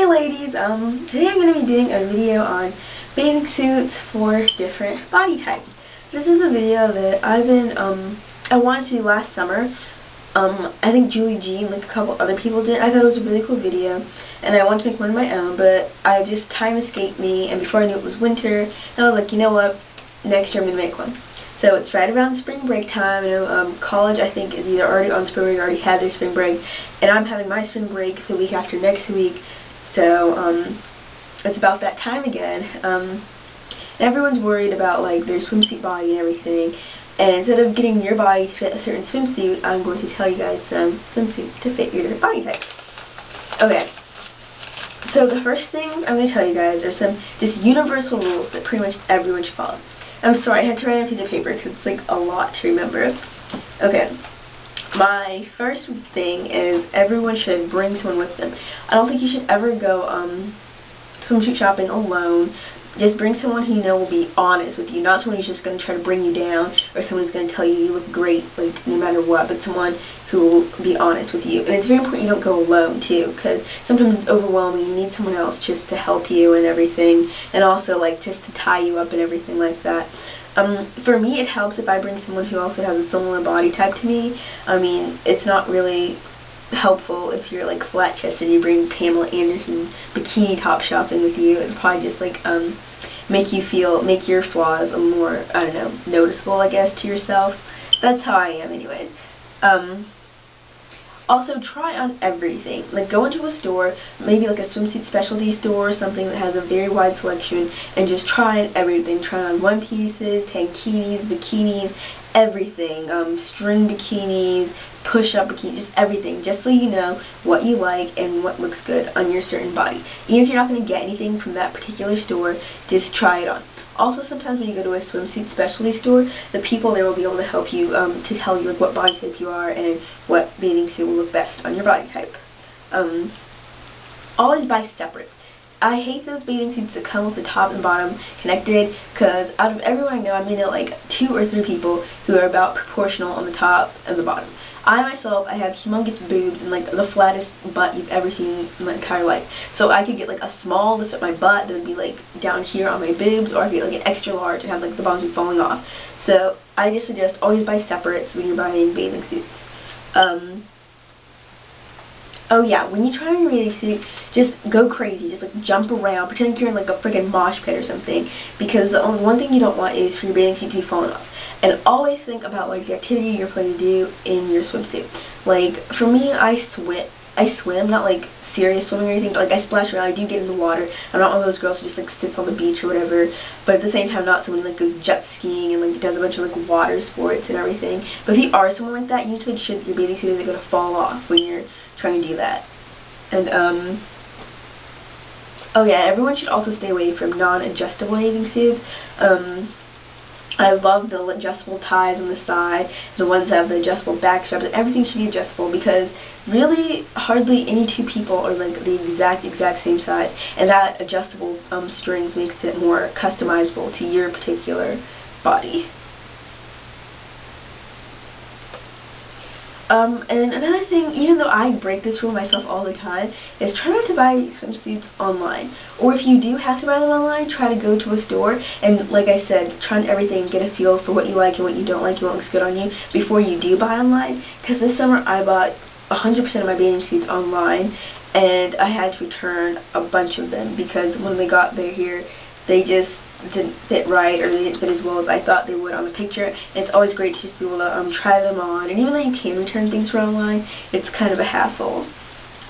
Hey ladies, today I'm going to be doing a video on bathing suits for different body types. This is a video that I wanted to do last summer. I think Julie G and like a couple other people did. I thought it was a really cool video and I wanted to make one of my own, but time escaped me, and before I knew it was winter, and I was like, you know what, next year I'm going to make one. So it's right around spring break time. College I think is either already on spring break or already had their spring break, and I'm having my spring break the week after next week. So it's about that time again. And everyone's worried about like their swimsuit body and everything. And instead of getting your body to fit a certain swimsuit, I'm going to tell you guys some swimsuits to fit your different body types. Okay. So the first things I'm going to tell you guys are some just universal rules that pretty much everyone should follow. I'm sorry, I had to write on a piece of paper because it's like a lot to remember. Okay. My first thing is everyone should bring someone with them. I don't think you should ever go swimsuit shopping alone. Just bring someone who you know will be honest with you, not someone who's just going to try to bring you down or someone who's going to tell you you look great like no matter what, but someone who will be honest with you. And it's very important you don't go alone too, because sometimes it's overwhelming. You need someone else just to help you and everything, and also like just to tie you up and everything like that. For me, it helps if I bring someone who also has a similar body type to me. I mean, it's not really helpful if you're like flat chested and you bring Pamela Anderson bikini top shopping with you. It'd probably just like make your flaws a more, I don't know, noticeable, I guess, to yourself. That's how I am anyways. Also, try on everything. Like, go into a store, maybe like a swimsuit specialty store or something that has a very wide selection, and just try on everything. Try on one pieces, tankinis, bikinis, everything. String bikinis, push-up bikinis, just everything. Just so you know what you like and what looks good on your certain body. Even if you're not going to get anything from that particular store, just try it on. Also, sometimes when you go to a swimsuit specialty store, the people there will be able to help you to tell you like what body type you are and what bathing suit will look best on your body type. Always buy separates. I hate those bathing suits that come with the top and bottom connected, because out of everyone I know, I may know like 2 or 3 people who are about proportional on the top and the bottom. I myself, I have humongous boobs and like the flattest butt you've ever seen in my entire life. So I could get like a small to fit my butt that would be like down here on my boobs, or I could get like an extra large and have like the bottom falling off. So I just suggest always buy separates when you're buying bathing suits. Oh yeah, when you try on your bathing suit, just go crazy, just like jump around, pretend like you're in like a freaking mosh pit or something, because the only one thing you don't want is for your bathing suit to be falling off. And always think about like the activity you're planning to do in your swimsuit. Like for me, I swim, not like serious swimming or anything, but like I splash around, I do get in the water. I'm not one of those girls who just like sits on the beach or whatever, but at the same time not someone who like goes jet skiing and like does a bunch of like water sports and everything. But if you are someone like that, you need to make sure that your bathing suit isn't going to fall off when you're trying to do that. And oh yeah, everyone should also stay away from non-adjustable bathing suits. I love the adjustable ties on the side, the ones that have the adjustable back straps, and everything should be adjustable, because really hardly any 2 people are like the exact same size, and that adjustable strings makes it more customizable to your particular body. And another thing, even though I break this rule myself all the time, is try not to buy swimsuits online. Or if you do have to buy them online, try to go to a store and, like I said, try on everything, get a feel for what you like and what you don't like and what looks good on you before you do buy online. Because this summer I bought 100% of my bathing suits online, and I had to return a bunch of them because when they got here, they just didn't fit right, or they didn't fit as well as I thought they would on the picture. And it's always great to just be able to try them on, and even though you can return things from online, it's kind of a hassle.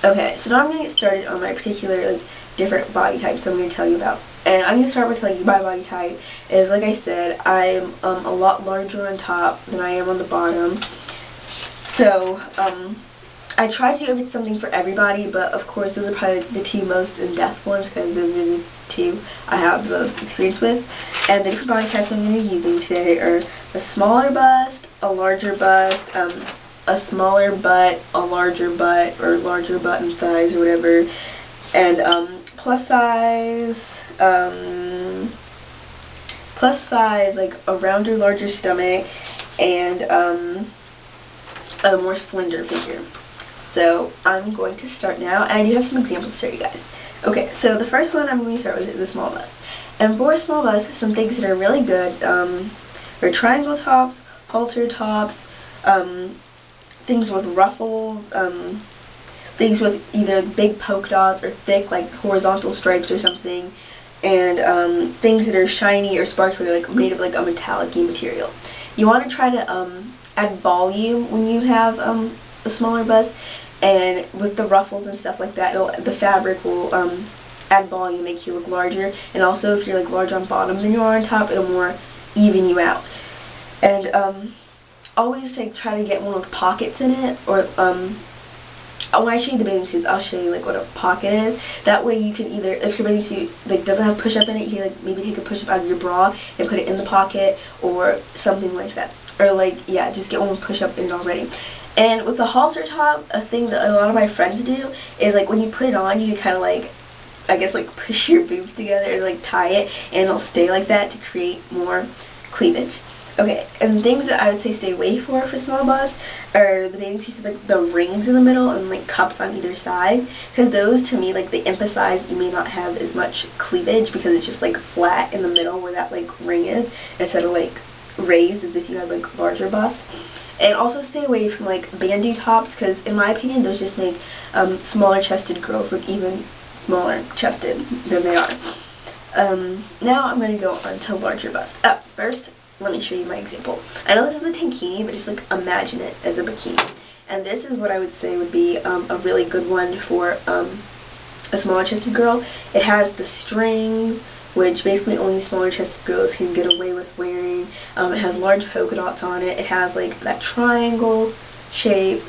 Okay, so now I'm going to get started on my particular like different body types I'm going to tell you about. And I'm going to start by telling you my body type is, like I said, I'm a lot larger on top than I am on the bottom. So I try to do something for everybody, but of course those are probably the 2 most in-depth ones, because those are the 2 I have the most experience with. And the different body types I'm going to be using today are a smaller bust, a larger bust, a smaller butt, a larger butt, or larger butt and thighs or whatever, and plus size, like a rounder, larger stomach, and a more slender figure. So I'm going to start now, and I do have some examples to show you guys. Okay, so the first one I'm going to start with is the small bust. And for a small bust, some things that are really good are triangle tops, halter tops, things with ruffles, things with either big polka dots or thick like horizontal stripes or something, and things that are shiny or sparkly, like made of like a metallic-y material. You want to try to add volume when you have a smaller bust, and with the ruffles and stuff like that, the fabric will add volume, make you look larger, and also if you're like larger on bottom than you are on top, it'll more even you out. And always try to get one with pockets in it, or when I show you the bathing suits, I'll show you like what a pocket is. That way you can either, if your bathing suit like doesn't have push-up in it, you can like maybe take a push-up out of your bra and put it in the pocket or something like that. Or like, yeah, just get one with push-up in it already. And with the halter top, a thing that a lot of my friends do is like when you put it on, you can kind of like, I guess like push your boobs together and like tie it, and it'll stay like that to create more cleavage. Okay, and things that I would say stay away for small busts are the bathing suits with like the rings in the middle and like cups on either side, because those to me like they emphasize you may not have as much cleavage because it's just like flat in the middle where that like ring is, instead of like raised as if you had like larger bust. And also stay away from like bandeau tops, because in my opinion those just make smaller chested girls look even smaller chested than they are. Now I'm going to go on to larger bust. First, let me show you my example. I know this is a tankini, but just like imagine it as a bikini. And this is what I would say would be a really good one for a smaller chested girl. It has the strings, which basically only smaller chested girls can get away with wearing. It has large polka dots on it. It has like that triangle shape,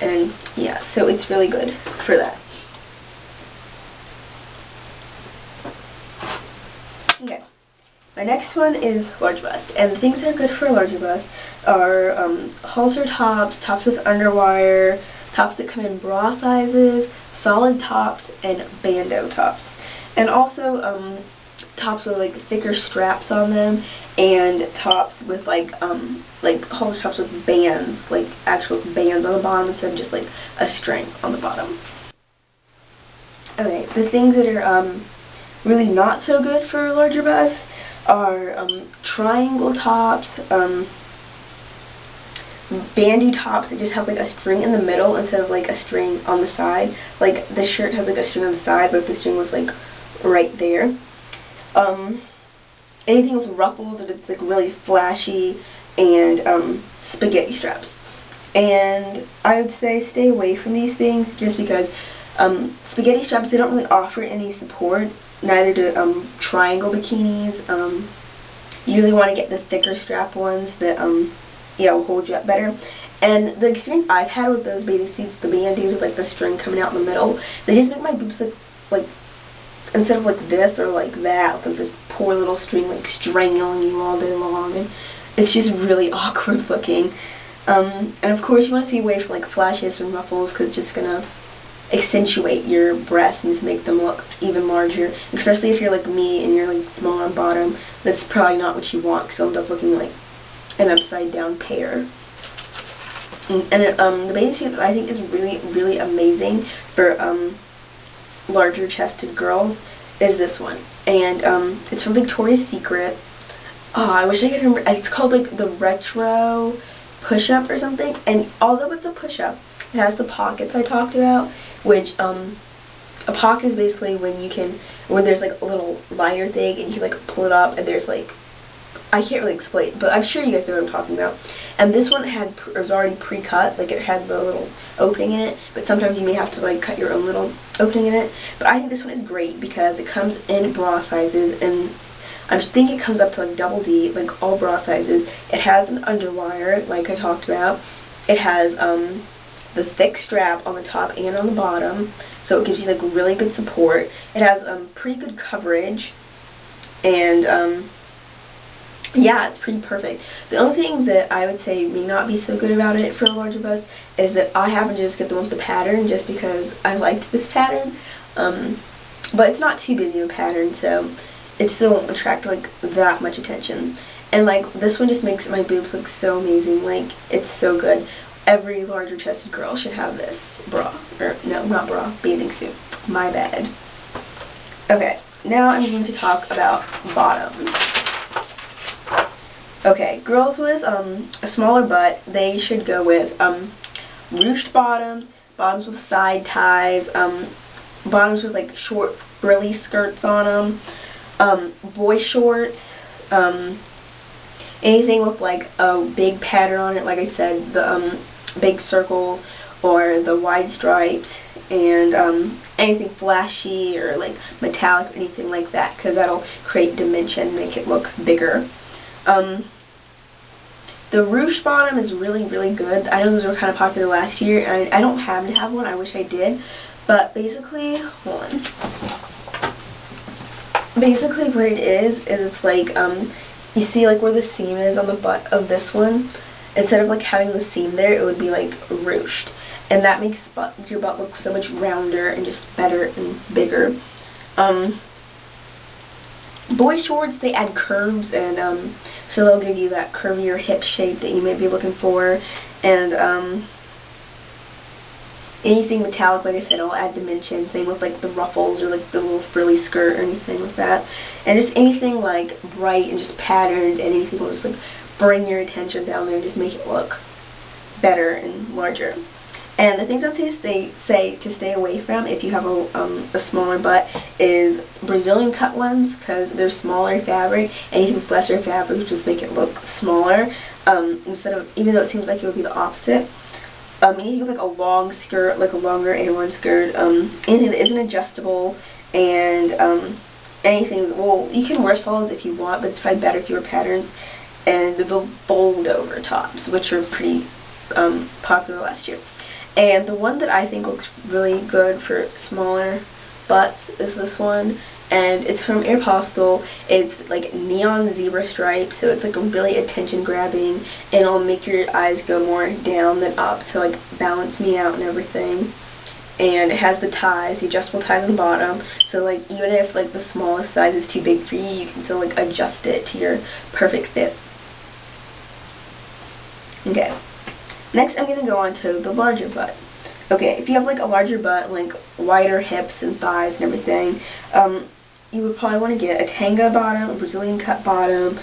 and yeah, so it's really good for that. Okay, my next one is large bust, and the things that are good for a larger bust are halter tops, tops with underwire, tops that come in bra sizes, solid tops, and bandeau tops. And also tops with like thicker straps on them, and tops with like halter tops with bands, like actual bands on the bottom instead of just like a string on the bottom. Okay, the things that are really not so good for a larger bust are triangle tops, bandeau tops that just have like a string in the middle instead of like a string on the side. Like the shirt has like a string on the side, but if the string was like right there. Anything with ruffles that it's like really flashy, and spaghetti straps. And I would say stay away from these things just because spaghetti straps, they don't really offer any support. Neither do triangle bikinis. You really want to get the thicker strap ones that yeah, will hold you up better. And the experience I've had with those bathing suits, the bandeaus with like the string coming out in the middle, they just make my boobs look like, instead of like this or like that, like this poor little string like strangling you all day long, and it's just really awkward looking. And of course you want to stay away from like flashes and ruffles, because it's just gonna accentuate your breasts and just make them look even larger, especially if you're like me and you're like small on bottom. That's probably not what you want, because you'll end up looking like an upside down pear. And the bathing suit that I think is really amazing for larger chested girls is this one, and it's from Victoria's Secret. Oh, I wish I could remember. It's called like the retro push-up or something, and although it's a push-up, it has the pockets I talked about, which a pocket is basically when there's like a little liner thing and you can like pull it up, and there's like, I can't really explain, but I'm sure you guys know what I'm talking about. And this one was already pre-cut, like it had the little opening in it, but sometimes you may have to like cut your own little opening in it. But I think this one is great because it comes in bra sizes, and I think it comes up to like double D, like all bra sizes. It has an underwire, like I talked about. It has the thick strap on the top and on the bottom, so it gives you like really good support. It has pretty good coverage, and yeah, it's pretty perfect. The only thing that I would say may not be so good about it for a larger bust is that I happen to just get the one with the pattern just because I liked this pattern. But it's not too busy of a pattern, so it still won't attract like that much attention. And like this one just makes my boobs look so amazing. Like, it's so good. Every larger chested girl should have this bra. Or no, not bra, bathing suit. My bad. Okay, now I'm going to talk about bottoms. Okay, girls with a smaller butt, they should go with ruched bottoms, bottoms with side ties, bottoms with like short frilly skirts on them, boy shorts, anything with like a big pattern on it, like I said, the big circles or the wide stripes, and anything flashy or like metallic or anything like that, because that'll create dimension, make it look bigger. The ruched bottom is really, really good. I know those were kind of popular last year, and I don't happen to have one. I wish I did. But basically, hold on. Basically what it is it's like, you see like where the seam is on the butt of this one? Instead of like having the seam there, it would be like ruched. And that makes your butt look so much rounder and just better and bigger. Boy shorts, they add curves, and so they'll give you that curvier hip shape that you may be looking for. And anything metallic, like I said, it'll add dimension. Same with like the ruffles or like the little frilly skirt or anything like that. And just anything like bright and just patterned, and anything will just like bring your attention down there and just make it look better and larger. And the things I'd say to stay away from if you have a smaller butt is Brazilian cut ones, because they're smaller fabric. Anything with lesser fabric will just make it look smaller. Instead of, even though it seems like it would be the opposite. Anything with like a long skirt, like a longer A1 skirt, anything that isn't adjustable, and anything, well, you can wear solids if you want, but it's probably better if you wear patterns, and the fold over tops, which are pretty popular last year. And the one that I think looks really good for smaller butts is this one, and it's from Aeropostale. It's like neon zebra stripes, so it's like really attention grabbing, and it'll make your eyes go more down than up to like balance me out and everything. And it has the ties, the adjustable ties on the bottom, so like even if like the smallest size is too big for you, you can still like adjust it to your perfect fit. Okay. Next, I'm going to go on to the larger butt. Okay, if you have like a larger butt, like wider hips and thighs and everything, you would probably want to get a tanga bottom, a Brazilian cut bottom,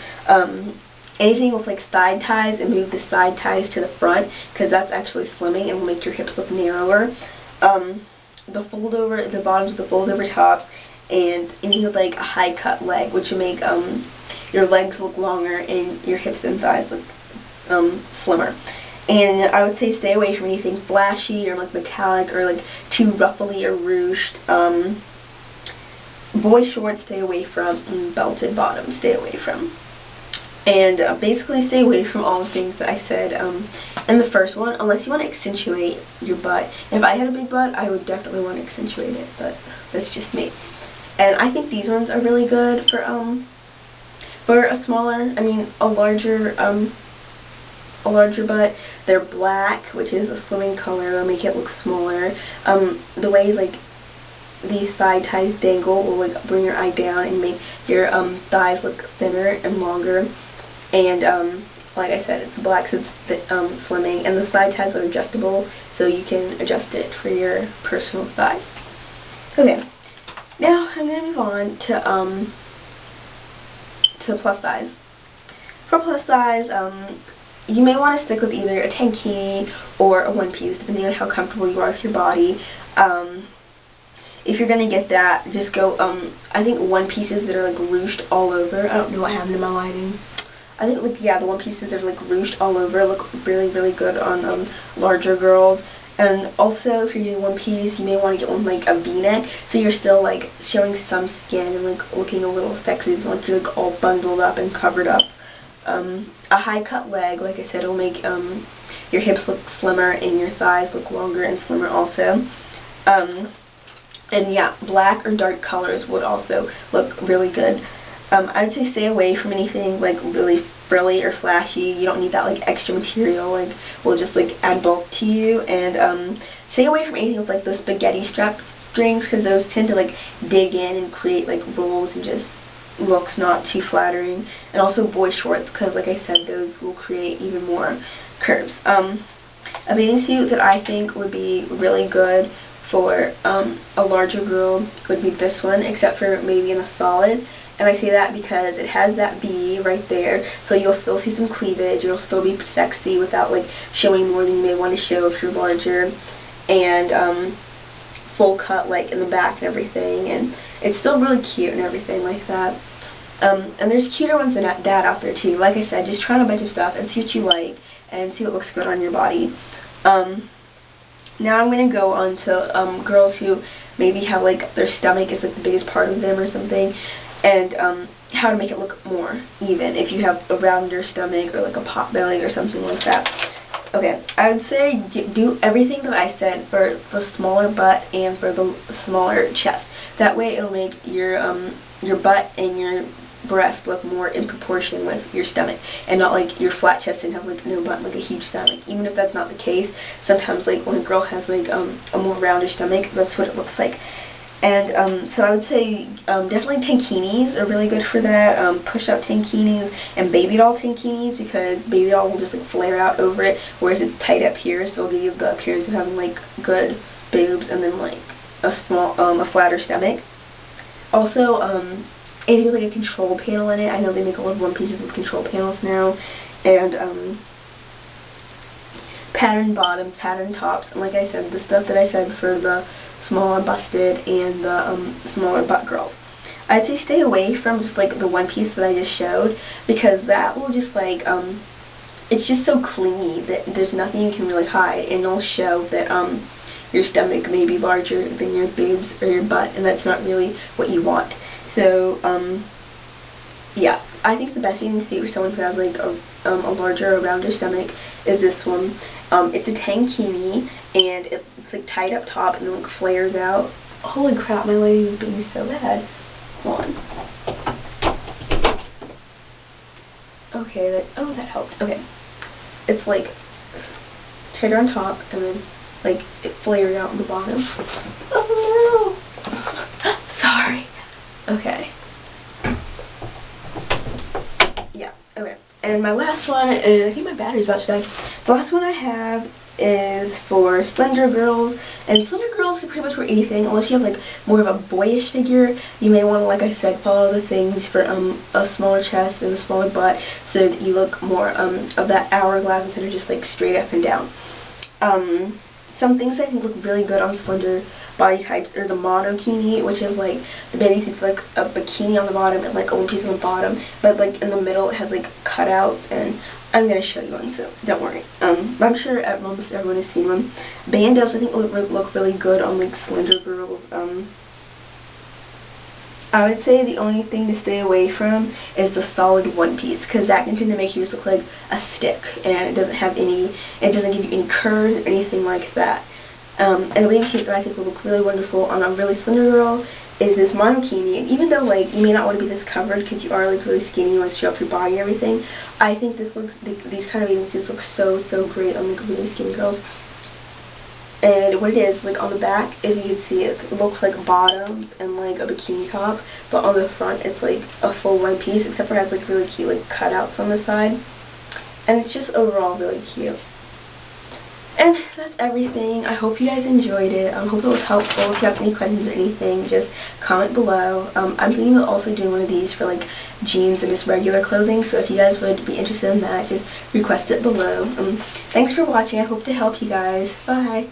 anything with like side ties, and move the side ties to the front, because that's actually slimming and will make your hips look narrower. The fold over, the bottoms of the fold over tops, and anything with like a high cut leg, which will make your legs look longer and your hips and thighs look slimmer. And I would say stay away from anything flashy or like metallic or like too ruffly or ruched. Boy shorts, stay away from, and belted bottoms, stay away from. And basically stay away from all the things that I said in the first one, unless you want to accentuate your butt. If I had a big butt, I would definitely want to accentuate it, but that's just me. And I think these ones are really good for a smaller, a larger butt. They're black, which is a slimming color. They'll make it look smaller. The way like these side ties dangle will like bring your eye down and make your thighs look thinner and longer. And like I said, it's black, so it's slimming, and the side ties are adjustable, so you can adjust it for your personal size. Okay, now I'm gonna move on to plus size. For plus size, you may want to stick with either a tankini or a one piece, depending on how comfortable you are with your body. If you're gonna get that, just go, I think one pieces that are like ruched all over. I don't know what happened to my lighting. I think like, yeah, the one pieces that are like ruched all over look really, really good on larger girls. And also, if you're getting one piece, you may want to get one like a v-neck, so you're still like showing some skin and like looking a little sexy, like you're like all bundled up and covered up. A high cut leg, like I said, will make your hips look slimmer and your thighs look longer and slimmer also. And yeah, black or dark colors would also look really good. I would say stay away from anything like really frilly or flashy. You don't need that like extra material, like will just like add bulk to you. And stay away from anything with like the spaghetti strap strings, because those tend to like dig in and create like rolls and just look not too flattering. And also boy shorts, because like I said, those will create even more curves. A bathing suit that I think would be really good for a larger girl would be this one, except for maybe in a solid. And I say that because it has that B right there, so you'll still see some cleavage, you'll still be sexy without like showing more than you may want to show if you're larger, and full cut like in the back and everything, and it's still really cute and everything like that. And there's cuter ones than that out there too. Like I said, just try on a bunch of stuff and see what you like and see what looks good on your body. Now I'm going to go on to girls who maybe have like their stomach is like the biggest part of them or something, and how to make it look more even if you have a rounder stomach or like a pot belly or something like that. Okay, I would say do everything that I said for the smaller butt and for the smaller chest. That way it'll make your butt and your breast look more in proportion with your stomach, and not like your flat chest and have like no butt, like a huge stomach. Even if that's not the case, sometimes like when a girl has like a more rounder stomach, that's what it looks like. And so I would say definitely tankinis are really good for that. Push-up tankinis and baby doll tankinis, because baby doll will just like flare out over it, whereas it's tight up here, so it'll give you the appearance of having like good boobs and then like a flatter stomach. Also, anything with like a control panel in it. I know they make a lot of one pieces with control panels now, and pattern bottoms, pattern tops, and like I said, the stuff that I said for the smaller busted and the smaller butt girls. I'd say stay away from just like the one piece that I just showed, because that will just like it's just so clingy that there's nothing you can really hide, and it'll show that your stomach may be larger than your boobs or your butt, and that's not really what you want. So yeah, I think the best thing to see for someone who has like a larger or rounder stomach is this one. It's a tankini, and it's like tied up top and then like flares out. Holy crap, my lady is being so bad. Hold on. Okay, that helped. Okay. It's like tighter on top and then like it flares out on the bottom. Oh no! Sorry. Okay. Yeah, okay. And my last one is, I think my battery's about to die. The last one I have is for slender girls, and slender girls can pretty much wear anything unless you have like more of a boyish figure. You may want to, like I said, follow the things for a smaller chest and a smaller butt, so that you look more of that hourglass instead of just like straight up and down. Some things I think look really good on slender body types are the monokini, which is like the baby suit's like a bikini on the bottom and like a one piece on the bottom, but like in the middle it has like cutouts, and I'm going to show you one, so don't worry. I'm sure almost everyone has seen one. Bandos I think look really good on like slender girls. I would say the only thing to stay away from is the solid one piece, because that can tend to make you just look like a stick, and it doesn't give you any curves or anything like that. And the baby suit that I think will look really wonderful on a really slender girl is this monokini. And even though like you may not want to be this covered because you are like really skinny, you want to show off your body and everything, I think these kind of bathing suits look so great on like really skinny girls. And what it is, like on the back, as you can see, it looks like bottoms and like a bikini top, but on the front it's like a full one piece, except for it has like really cute like cutouts on the side, and it's just overall really cute. And that's everything. I hope you guys enjoyed it. I hope it was helpful. If you have any questions or anything, just comment below. I'm thinking of also doing one of these for like jeans and just regular clothing, so if you guys would be interested in that, just request it below. Thanks for watching. I hope to help you guys. Bye.